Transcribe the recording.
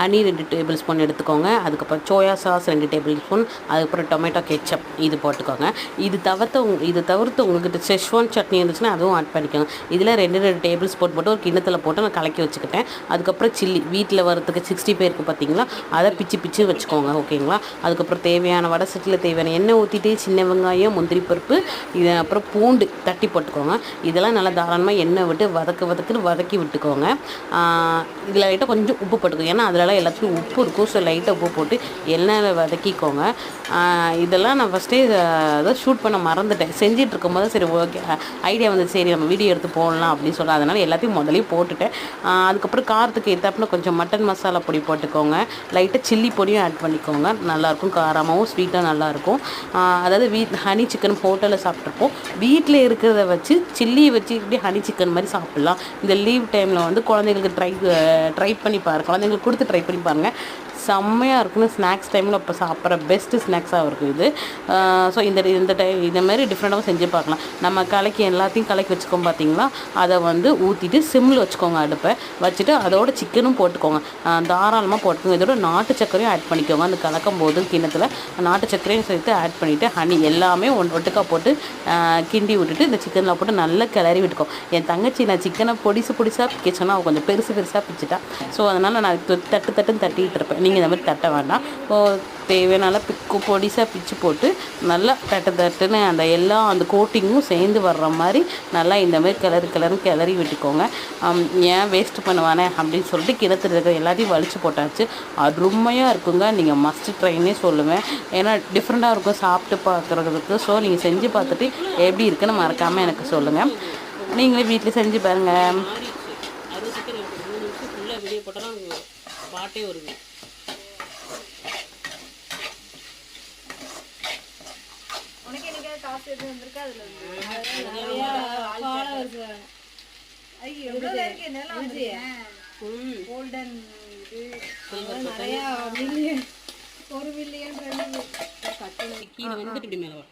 Honey 2 table spoon எடுத்துக்கோங்க. அதுக்கப்புறம் soya sauce 2 table spoon, அதுக்கப்புறம் டொமேட்டோ கெச்சப் இது போட்டுக்கோங்க. இது தவிர்த்து உங்கள்கிட்ட செஷ்வான் சட்னி இருந்துச்சுன்னா அதுவும் ஆட் பண்ணிக்கோங்க. இதில் 2 டேபிள் ஸ்பூன் போட்டு ஒரு கிண்ணத்தில் போட்டு நான் கலக்கி வச்சுக்கிட்டேன். அதுக்கப்புறம் சில்லி வீட்டில் வரத்துக்கு 60 இருக்குது பார்த்தீங்களா, அதை பிச்சு வச்சுக்கோங்க. ஓகேங்களா. அதுக்கப்புறம் தேவையான வடை சட்டியில் தேவையான எண்ணெய் ஊற்றிட்டு சின்ன வெங்காயம், முந்திரி பருப்பு, இது அப்புறம் பூண்டு தட்டி போட்டுக்கோங்க. இதெல்லாம் நல்லா தாராளமாக எண்ணெய் விட்டு வதக்குன்னு வதக்கி விட்டுக்கோங்க. இதில் லைட்டாக கொஞ்சம் உப்பு போட்டுக்கோங்க, ஏன்னா அதிலலாம் எல்லாத்துக்கும் உப்பு இருக்கும். ஸோ லைட்டாக உப்பு போட்டு எண்ணெயில் வதக்கிக்கோங்க. இதெல்லாம் நான் ஃபஸ்ட்டே அதை ஷூட் பண்ண மறந்துட்டேன். செஞ்சுட்டு இருக்கும்போது சரி ஓகே ஐடியா வந்து சரி நம்ம வீடியோ எடுத்து போடலாம் அப்படின்னு சொல்லி அதனால் எல்லாத்தையும் முதலே போட்டுட்டேன். அதுக்கப்புறம் காரத்துக்கு ஏற்றாப்புல கொஞ்சம் மட்டன் மசாலா பொடி போட்டுக்கோங்க. லைட்டாக சில்லி பொடியும் ஆட் பண்ணிக்கோங்க. நல்லாயிருக்கும், காரமாகவும் ஸ்வீட்டாக நல்லாயிருக்கும். அதாவது ஹனி சிக்கன் ஹோட்டலில் சாப்பிட்ருப்போம். வீட்டில் இருக்கிறத வச்சு சில்லியை வச்சு இப்படி ஹனி சிக்கன் மாதிரி சாப்பிட்லாம். இந்த லீவ் டைமில் வந்து குழந்தைங்களுக்கு ட்ரை பண்ணி பாருங்கள், குழந்தைங்களுக்கு கொடுத்து ட்ரை பண்ணி பாருங்கள். செம்மையாக இருக்குன்னு ஸ்நாக்ஸ் டைமில் இப்போ சாப்பிட்ற பெஸ்ட்டு ஸ்நாக்ஸாக இருக்கும் இது. ஸோ இந்த மாதிரி டிஃப்ரெண்ட்டாகவும் செஞ்சு பார்க்கலாம். நம்ம எல்லாத்தையும் கலக்கி வச்சுக்கோம் பார்த்தீங்களா, அதை வந்து ஊற்றிட்டு சிம்மில் வச்சுக்கோங்க. அடுப்பை வச்சுட்டு அதோட சிக்கனும் போட்டுக்கோங்க. தாராளமாக போட்டுக்கோங்க. இதோட நாட்டு சர்க்கரையும் ஆட் பண்ணிக்கோங்க. அந்த கலக்கும் போது கிண்ணத்தில் நாட்டு சர்க்கரையும் சேர்த்து ஆட் பண்ணிவிட்டு ஹனி எல்லாமே ஒட்டுக்கா போட்டு கிண்டி விட்டுட்டு இந்த சிக்கனில் போட்டு நல்லா கிளறி விட்டுக்கோம். என் தங்கச்சி நான் சிக்கனை பொடிசாக பிடிச்சோன்னா அவள் கொஞ்சம் பெருசாக பிடிச்சிட்டா. ஸோ அதனால் நான் தட்டுன்னு தட்டிகிட்டு இருப்பேன். நீங்கள் இந்த மாதிரி தட்ட வேண்டாம். தேவையான பொடிசாக பிச்சு போட்டு நல்லா தட்டுன்னு அந்த கோட்டிங்கும் சேர்ந்து வர்ற மாதிரி நல்லா இந்த மாதிரி கிளறி விட்டுக்கோங்க. ஏன் வேஸ்ட் பண்ணுவானே அப்படின்னு சொல்லிட்டு கிணத்துல இருக்கிற எல்லாத்தையும் வலிச்சு போட்டாச்சு. அருமையாக இருக்குங்க. நீங்கள் மஸ்ட் ட்ரைன்னே சொல்லுவேன். ஏன்னா டிஃப்ரெண்ட்டாக இருக்கும் சாப்பிட்டு பார்க்குறதுக்கு. ஸோ நீங்கள் செஞ்சு பார்த்துட்டு எப்படி இருக்குன்னு மறக்காமல் எனக்கு சொல்லுங்கள். நீங்களே வீட்டில் செஞ்சு பாருங்கள். பாட்டே வருது. காசு எதுவும் வந்திருக்கா அதுல கோல்டன் நிறைய மில்லியன் 1 மில்லியன் 2 கட்டணம் கீழே வந்துட்டு இப்படி மேலே